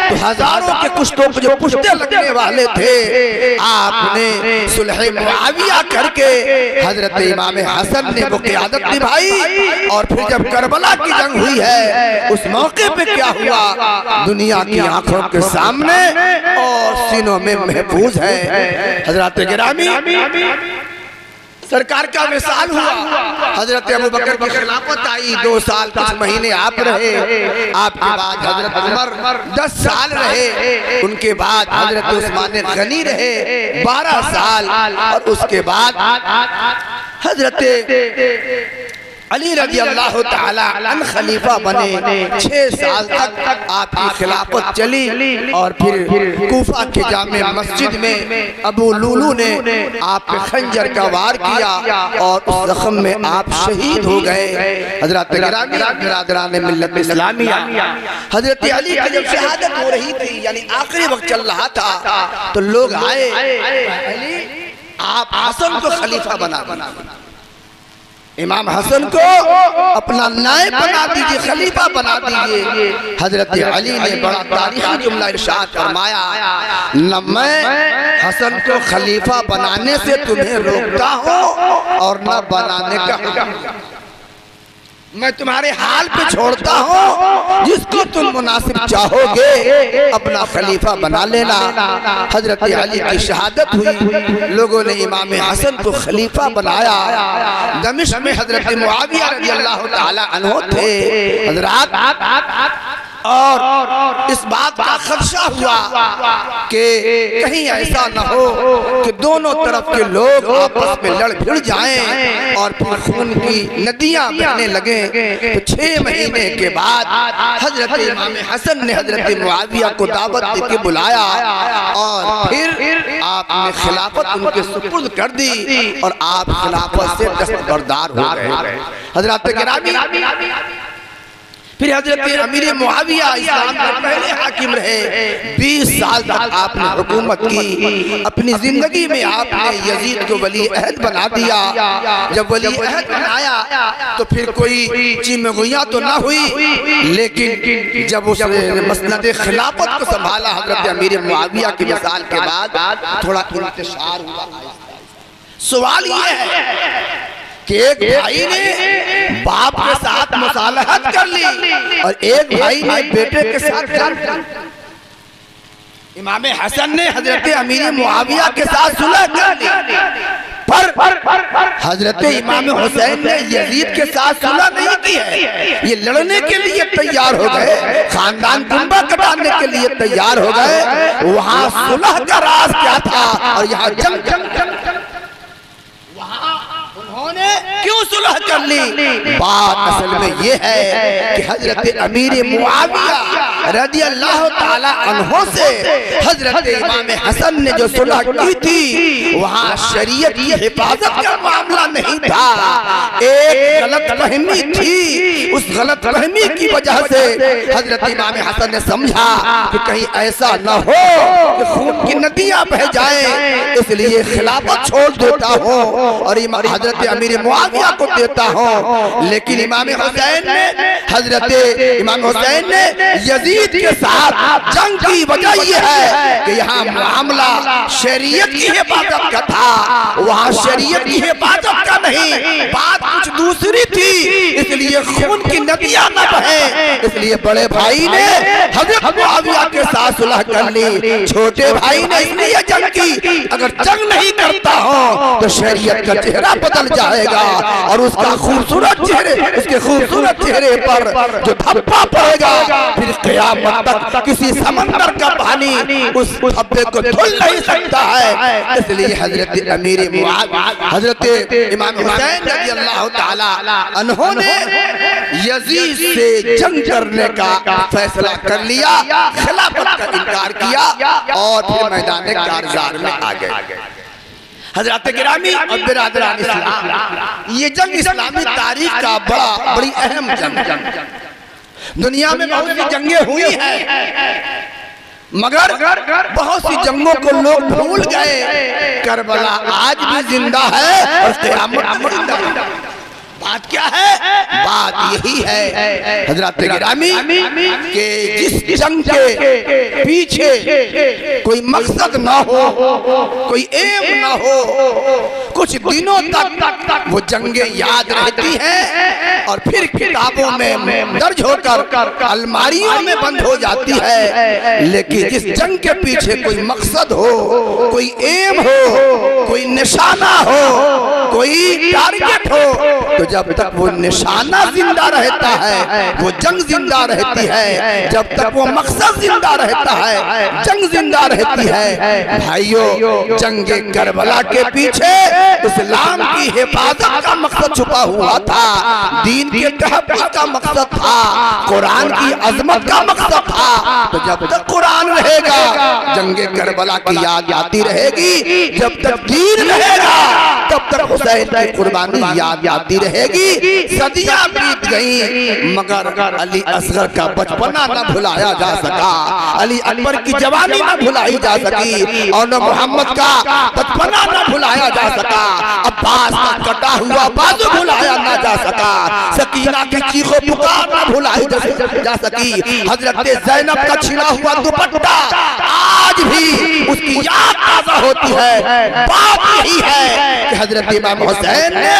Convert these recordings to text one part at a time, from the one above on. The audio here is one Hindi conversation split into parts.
तो हजारों के कुश्तों पे जो पुश्ते लगने वाले थे, आपने सुलह मुआविया करके हजरत इमाम हसन ने वो क़ियादत निभाई। और फिर जब करबला की जंग हुई है, उस मौके पे क्या हुआ, दुनिया की आंखों के सामने और सीनों में महफूज है। हजरत गिरामी सरकार का विसाल हुआ। हजरत अबू बकर की खिलाफत आई, 2 साल कुछ महीने आप रहे। आपके बाद हजरत उमर 10 साल रहे। उनके बाद हजरत उस्मान गनी रहे 12 साल। और उसके बाद हजरत अली रज़ी अल्लाह ताला अन्हु खलीफा बने। 6 साल तक आपकी खिलाफत चली। और फिर कूफा के जामे मस्जिद में अबू लूलू ने आप पे खंजर का वार किया और उस जख्म में आप शहीद हो गए। हजरत गिरामी बिरादरान मिल्लत इस्लामिया, हजरत अली की जब शहादत हो रही थी, यानी आखिरी वक्त चल रहा था, तो लोग आए, अली आप हसन को खलीफा बना, इमाम हसन को अपना नायब बना दीजिए, खलीफा बना दीजिए। हजरत अली ने बड़ा तारीखी जुमला इरशाद फरमाया, न मैं हसन को खलीफा बनाने से तुम्हें रोकता हूँ और न बनाने का, मैं तुम्हारे हाल पे छोड़ता हूँ। जिसको तुम मुनासिब चाहोगे अपना खलीफा बना लेना। हजरत अली की शहादत हुई, लोगों ने इमाम हसन को खलीफा बनाया। दमिश्क में हजरत मुआविया रज़ी अल्लाह ताला अन्हु थे हजरत। और इस बात का खदशा हुआ कि कहीं ऐसा न हो कि दोनों तरफ के लोग आपस में लड़ भिड़ जाएं और फिर खून की नदियां बहने लगे। तो 6 महीने के बाद हजरत इमाम हसन ने हजरत मुआविया को दावत देके बुलाया और फिर आपने खिलाफत उनके सुपुर्द कर दी और आप खिलाफत से दस्तबरदार हो गए। हजरत गिरामी फिर हजरत अमीर मुआविया इस्लाम के पहले हाकिम रहे। 20 साल तक आपने हुकूमत की। अपनी जिंदगी में आपने यजीद को वली अहद बना दिया। जब वली अहद बनाया तो फिर कोई चिमगुइयाँ तो ना हुई, लेकिन जब उस मसनद खिलाफत को संभाला हजरत अमीर मुआविया की मिसाल के बाद थोड़ा इंतशार हुआ। सवाल ये है कि एक भाई ने बाप के साथ मुसालहत कर ली और एक भाई ने बेटे के साथ कर ली। इमाम हसन ने हजरत अमीर मुआविया के साथ सुलह कर ली, पर हजरत इमाम हुसैन ने यजीद के साथ सुलह नहीं की है। ये लड़ने के लिए तैयार हो गए, खानदान कुंबा कटाने के लिए तैयार हो गए। वहाँ सुलह का राज क्या था और यहाँ जंग उन्होंने क्यों सुलह कर ली? बात असल में ये है कि हजरत अमीर मुआविया रज़ी अल्लाह ताला अन्हु से हजरत इमाम हसन ने जो सुलह की थी, वहाँ शरीयत की हिफाजत का मामला नहीं था, एक गलतफहमी थी। उस गलतफहमी की वजह से हजरत इमाम हसन ने समझा कि कहीं ऐसा न हो कि खून की नदियाँ बह जाएं, इसलिए खिलाफत छोड़ देता हूँ और हजरत अमीर मुआविया को देता हूँ। लेकिन इमाम हुसैन ने यजीद के साथ जंग की वजह यह है कि यहाँ मामला शरीयत की हिफाजत का था, वहाँ शरीयत की हिफाजत का नहीं, बात कुछ दूसरी थी। इसलिए खून की नदियाँ न बहे, इसलिए बड़े भाई ने हजरत मुआविया के साथ सुलह कर ली। छोटे भाई ने इसलिए जंग की, अगर जंग नहीं करता हो तो शरीयत का चेहरा बदल जाएगा और उसका खूबसूरत चेहरे, उसके खूबसूरत चेहरे पर जो धब्बा पड़ेगा, फिर क़यामत तक किसी समंदर का पानी उस धब्बे को धुल नहीं सकता है। इसलिए हजरत अमीर मुआविया हजरत इमाम हुसैन रज़ी अल्लाह ताला अन्हु ने यजीद से जंग करने का फैसला कर लिया, खिलाफत का इनकार किया और फिर मैदान कारज़ार में आ गए। हजरत गिरामी और बिरादरान इस्लाम, ये जंग इस्लामी तारीख का बड़ी अहम जंग। दुनिया में बहुत सी जंगें हुई हैं, मगर बहुत सी जंगों को लोग भूल गए। करबला आज भी जिंदा है और क़यामत जिंदा है। बात क्या है? बात यही है हजरत गिरामी के जिस जंग के पीछे कोई मकसद ना हो, कोई एम ना हो, कुछ दिनों तक वो जंगें याद रहती हैं और फिर किताबों में दर्ज होकर अलमारियों में बंद हो जाती है। लेकिन जिस जंग के पीछे कोई मकसद हो, कोई एम हो, कोई निशाना हो, कोई टारगेट हो, तो जब तक वो निशाना जिंदा रहता है वो जंग जिंदा रहती है। जब तक वो मकसद जिंदा रहता है जंग जिंदा रहती है। भाइयों, जंगे करबला के पीछे इस्लाम की हिफाजत का मकसद छुपा हुआ था, दीन के तहफ़्फ़ुज़ का मकसद था, कुरान की अजमत का मकसद था। तो जब तक कुरान रहेगा जंगे करबला की याद आती रहेगी, जब तक दीन रहेगा तब तक हुसैन की कुर्बानी याद आती रहेगी। सदियां बीत गई मगर अली असगर का बचपना न भुलाया जा सका, अली अकबर की जवानी न भुलाई जा सकी, और न मोहम्मद का बचपना न भुलाया जा सका, अब्बास का कटा हुआ बाजू भुलाया न जा सका, सकीना की चीखों पुकार न भुलाई जा सकी, हजरत ज़ैनब का छिला हुआ दुपट्टा आज भी उसकी याद ताज़ा होती है। बात यही है कि हजरत इमाम हुसैन ने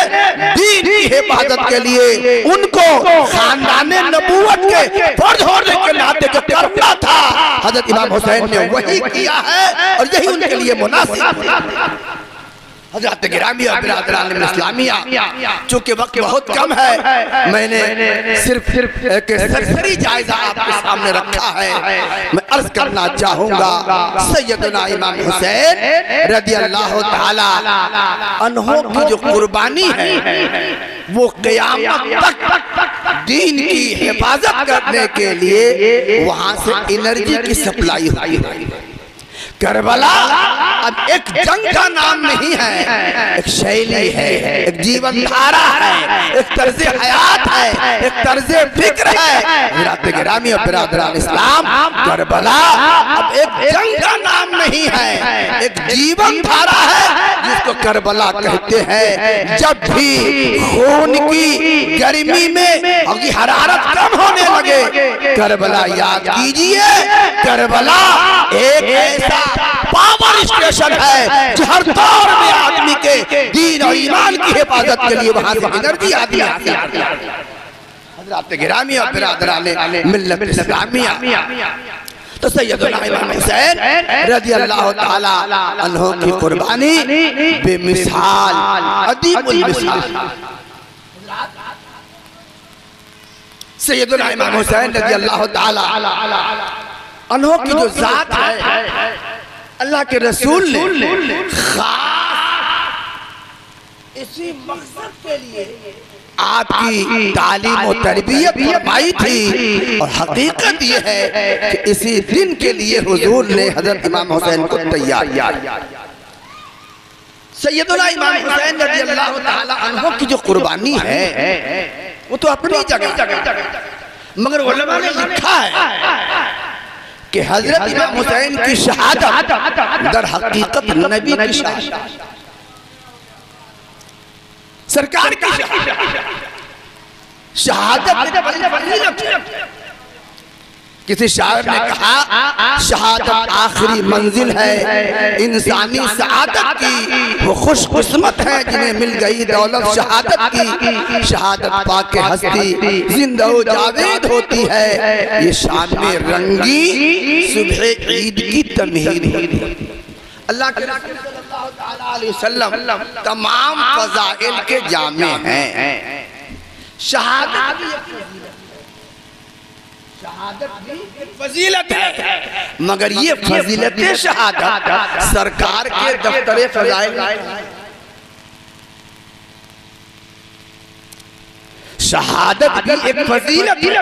दीन की हिफाजत के लिए उनको खानदाने नबूवत के फर्ज होने के नाते जो करना था हजरत इमाम हुसैन ने वही किया है और यही उनके लिए मुनासिब है। हज़रत गिरामी और बिरादरान इस्लामिया, चूंकि वक्त बहुत कम है, मैंने सिर्फ एक सरसरी जायजा आपके सामने रखा है। मैं अर्ज करना चाहूंगा सैयदना इमाम हुसैन रज़ियल्लाहु ताला अन्हु की जो कुर्बानी है वो क़यामत तक दीन की हिफाजत करने के लिए वहां से एनर्जी की सप्लाई हुई है। करबला अब एक जंग का नाम नहीं है, एक शैली है, एक जीवन धारा है, एक तर्ज हयात है, एक तर्ज फिक्र है। हज़रत गिरामी और बिरादरान इस्लाम, करबला अब एक जंग का नाम नहीं है, एक जीवन धारा है जिसको करबला कहते हैं। जब भी खून की गर्मी में और हरारत कम होने लगे करबला याद कीजिए। करबला एक ऐसा पावर स्टेशन है जो हर दौर में आदमी के दीन और ईमान की हिफाजत के लिए वहां से एनर्जी आती है। हज़रत गिरामी और बिरादरान मिल्लत इस्लामिया, तो सैयदना इमाम हुसैन रज़ियल्लाहु ताला अन्हु की कुर्बानी बेमिसाल, अदीमुल मिसाल। सैयदना इमाम हुसैन रज़ियल्लाहु ताला अन्हु की जो जात है, अल्लाह के रसूल ने खास इसी मकसद के लिए आपकी तालीम और तरबियत फरमाई थी, और हकीकत ये है कि इसी दिन के लिए हुजूर ने हजरत इमाम हुसैन को तैयार किया। सैयदना इमाम हुसैन रज़ियल्लाहु ताला अन्हु की जो कुर्बानी है वो तो अपनी जगह, मगर उलमा ने लिखा है कि हजरत इमाम हुसैन की शहादत दर हकीकत नबी की शहादत, सरकार की शहादत। किसी शायर ने कहा शहादत आखिरी मंजिल है इंसानी सआदत की, वो खुशकिस्मत है जिन्हें मिल गई दौलत शहादत की। शहादत पाके हस्ती जिंदा व जावेद होती है, ये शान में रंगी सुबह ईद की तमहीद होती। अल्लाह के रसूल सल्लल्लाहु अलैहि वसल्लम तमाम फज़ाइल के जामे हैं। शहादत भी एक फजीलत है, मगर ये फजीलत शहादत सरकार के दफ्तर फज़ाइल। शहादत भी एक फजीलत है,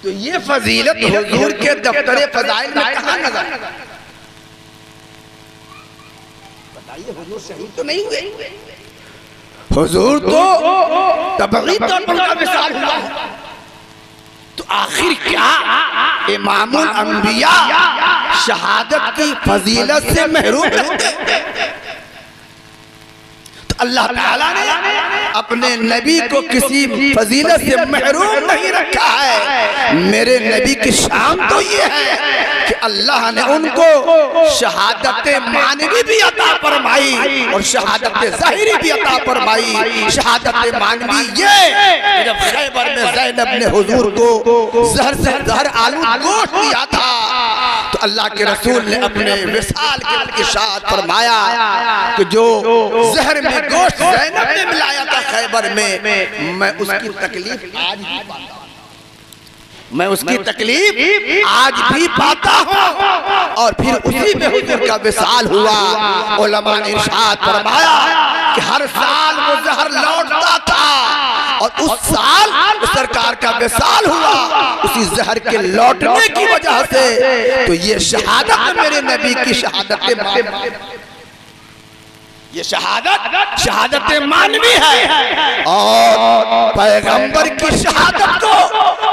तो ये फजीलत हुजूर के दफ्तर फज़ाइल में कहाँ नजर? बताइए, हुजूर शहीद तो नहीं हुए, हुजूर तो तबगी तौर पर मिसाल हुआ है। तो आखिर क्या इमामुल अंबिया शहादत की फजीलत से महरूम रहते? तो अल्लाह ताला ने अपने नबी को किसी फजीलत से महरूम नहीं रखा है। मेरे नबी की शान तो ये है कि अल्लाह ने उनको शहादत मानवी भी अता फरमाई और शहादत ज़ाहिरी भी अता फरमाई। शहादत मानवी ये जब खैबर में ज़ैनब ने हुजूर को जहर से जहर आलूद गोश्त दिया था तो अल्लाह के रसूल ने अपने विसाल के साथ फरमाया कि जो जहर में गोश्त ज़ैनब ने मिलाया था खैबर में, मैं उसकी तकलीफ आज भी पाता हूं, मैं उसकी तकलीफ आज भी पाता हूँ। और फिर उसी में हुजूर का विसाल हुआ। उलमा ने इरशाद फरमाया कि हर साल वो जहर लौटता था और उस साल सरकार का विसाल हुआ उसी जहर के लौटने की वजह से। तो ये शहादत मेरे नबी की शहादत ये शहादत मानवी है। और पैगंबर की शहादत को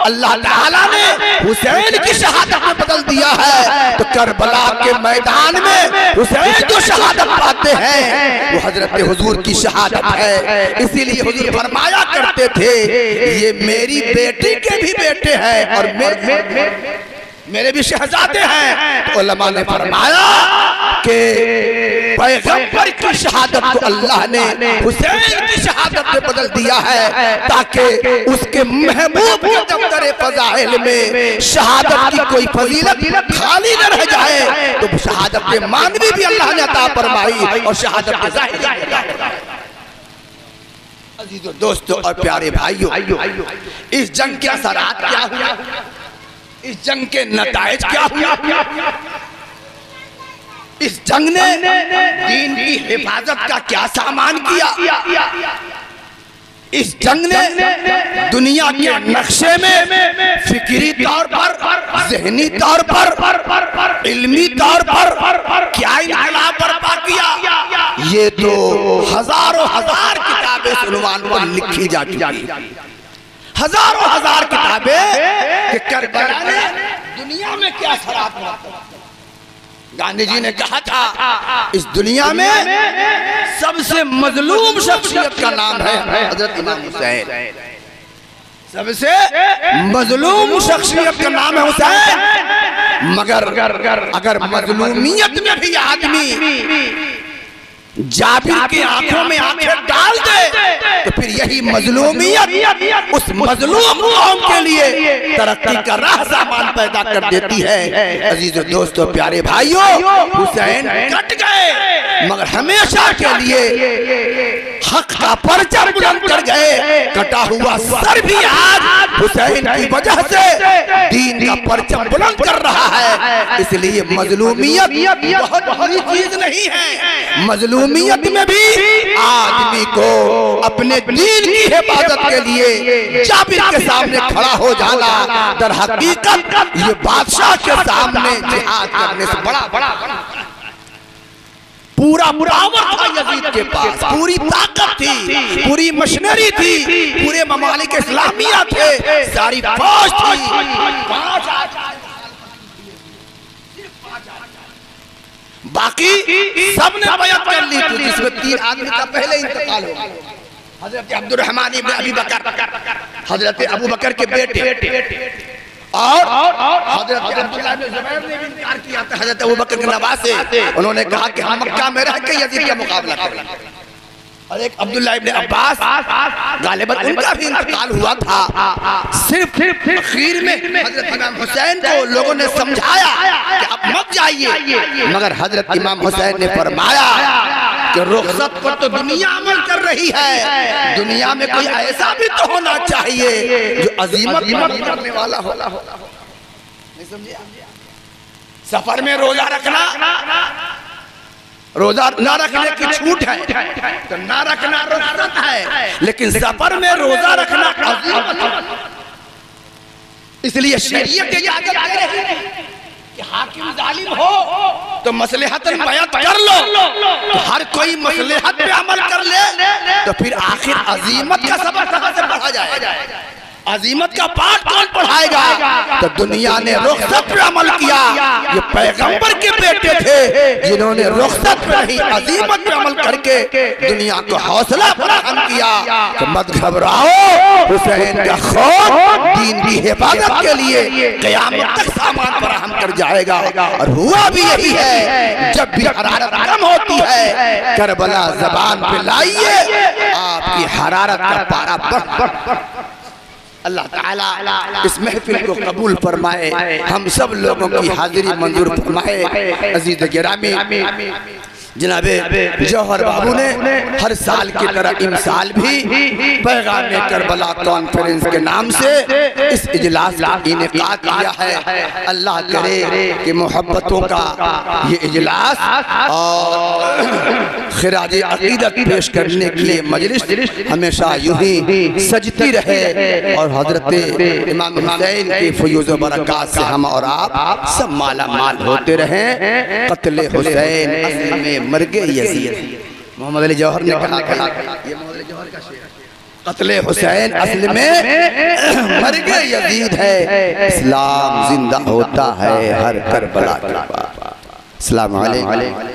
अल्लाह ताला ने हुसैन की शहादत में बदल दिया है। तो करबला के मैदान में हुसैन जो शहादत पाते हैं वो हजरत हुजूर की शहादत है। इसीलिए हुजूर फरमाया करते थे ये मेरी बेटी के भी बेटे हैं और मेरे भी शहजादे हैं। तो उलमा ने फरमाया कि पैगंबर की शहादत को अल्लाह ने हुसैन की शहादत में बदल दिया है ताकि उसके महबूब के दफ्तर फज़ाइल में शहादत की कोई फजीलत खाली न रह जाए। तो शहादत मानवी भी अल्लाह ने अता फरमाई और शहादत ज़ाहिरी। अजीजों, दोस्तों और प्यारे भाइयों, इस जंग के असरात क्या हुआ, इस जंग के नताइज क्या हुआ। इस जंग ने दीन की हिफाजत का क्या सामान किया। इस जंग ने दुनिया के नक्शे में फिक्री तौर पर, ज़हनी तौर पर, इल्मी तौर पर क्या इनकलाब बर्पा किया। ये तो हजारों हजार किताबें इस उन्वान पर लिखी जा चुकी, हजारों हजार किताबें कि करबला ने दुनिया में क्या शराब। गांधी जी ने कहा था इस दुनिया में सबसे मजलूम शख्सियत का नाम है हजरत इमाम हुसैन। सबसे मजलूम शख्सियत का नाम है हुसैन। मगर अगर मजलूमियत में भी आदमी जाबिर की आंखों में आंखें डाल दे तो फिर यही मजलूमियत उस मजलूम कौम के लिए तरक्की का राह सामान पैदा कर देती है। अजीजों, दोस्तों, प्यारे भाइयों, हुसैन कट गए मगर हमेशा के लिए हक का परचम बुलंद कर गए। कटा हुआ सर भी आज हुसैन की वजह से दीन का परचम बुलंद कर रहा है। इसलिए मजलूमियत बहुत बुरी चीज नहीं है। मजलूमियत में भी आदमी को अपने दीन की हिफाजत के लिए जाबिर के सामने खड़ा हो जाना, दर हकीकत ये बादशाह के सामने जिहाद करने से बड़ा पूरा पावर था यजीद के पास, पूरी ताकत थी, पूरी मशीनरी थी, पूरे ममालिक इस्लामिया थे, सारी फौज थी। बाकी सबने बैत कर ली थी जिसमें 3 आदमी का पहले इंतकाल हो गया। हजरत अब्दुर्रहमान इब्न अबी बकर, हजरत अबू बकर के बेटे, और हजरत अब्दुल्लाह इब्न ज़ुबैर ने भी इनकार किया था हजरत अबू बकर के नवासे। उन्होंने कहा कि हम मक्का में रह के यजीद का मुकाबला करेंगे। और एक अब्दुल्लाह इब्न अब्बास, गालिबन उनका भी इंतकाल हुआ था। सिर्फ आखिर में हजरत इमाम हुसैन को लोगों ने समझाया कि अब मत जाइए, मगर हजरत इमाम हुसैन ने फरमाया कि रुखसत पर तो दुनिया अमल कर रही है, दुनिया में कोई ऐसा भी तो होना चाहिए जो अजीमत करने वाला हो। नहीं समझे? सफर में रोजा रखना, रोजा ना रखने की छूट है तो ना रखना रुखसत है, लेकिन सफर में रोजा रखना अजीमत है। इसलिए शरीयत इजाजत दे रही है कि हाकिम जालिम हो तो मसलहतन बैत कर लो, तो हर कोई मसलहत पे अमल कर ले तो फिर आखिर अजीमत का सबक से बढ़ा जाए। अजीमत का पाठ कौन पढ़ाएगा? तो दुनिया ने रुखसत पे अमल किया। ये पैगंबर के बेटे थे जिन्होंने रुखसत पे नहीं अजीमत पे अमल करके दुनिया को हौसला फराहम किया कि मत घबराओ, हुसैन का खून दीन की हिफाजत के लिए क़यामत तक सामान फराहम कर जाएगा। और हुआ भी यही है। जब भी हरारत कम होती है, करबला ज़बान पे लाइए, आपकी हरारत का पारा बढ़ अल्लाह ताला इस महफिल को कबूल फरमाए, हम सब लोगों की हाजिरी मंजूर फरमाए। अजीज गिरामी, जनाबे जौहर बाबू ने हर साल की तरह इस साल भी पैगाम करबला कॉन्फ्रेंस के नाम से इस इजलास का इनेकाद किया है। अल्लाह करे कि मोहब्बतों का ये इजलास और खिराज अकीदत पेश करने के लिए मजलिस हमेशा यूं ही सजती रहे और हजरत इमाम हुसैन की फयूज़ बरक़ात से हम और आप सब माला माल होते रहें। क़त्ल हुसैन असल में मर गए यजीद। मोहम्मद अली जौहर ने कहा, ये मोहम्मद अली जौहर का शेर, क़त्ल हुसैन असल में मर गए यजीद है, इस्लाम जिंदा होता है हर करबला के बाद। अस्सलाम वालेकुम।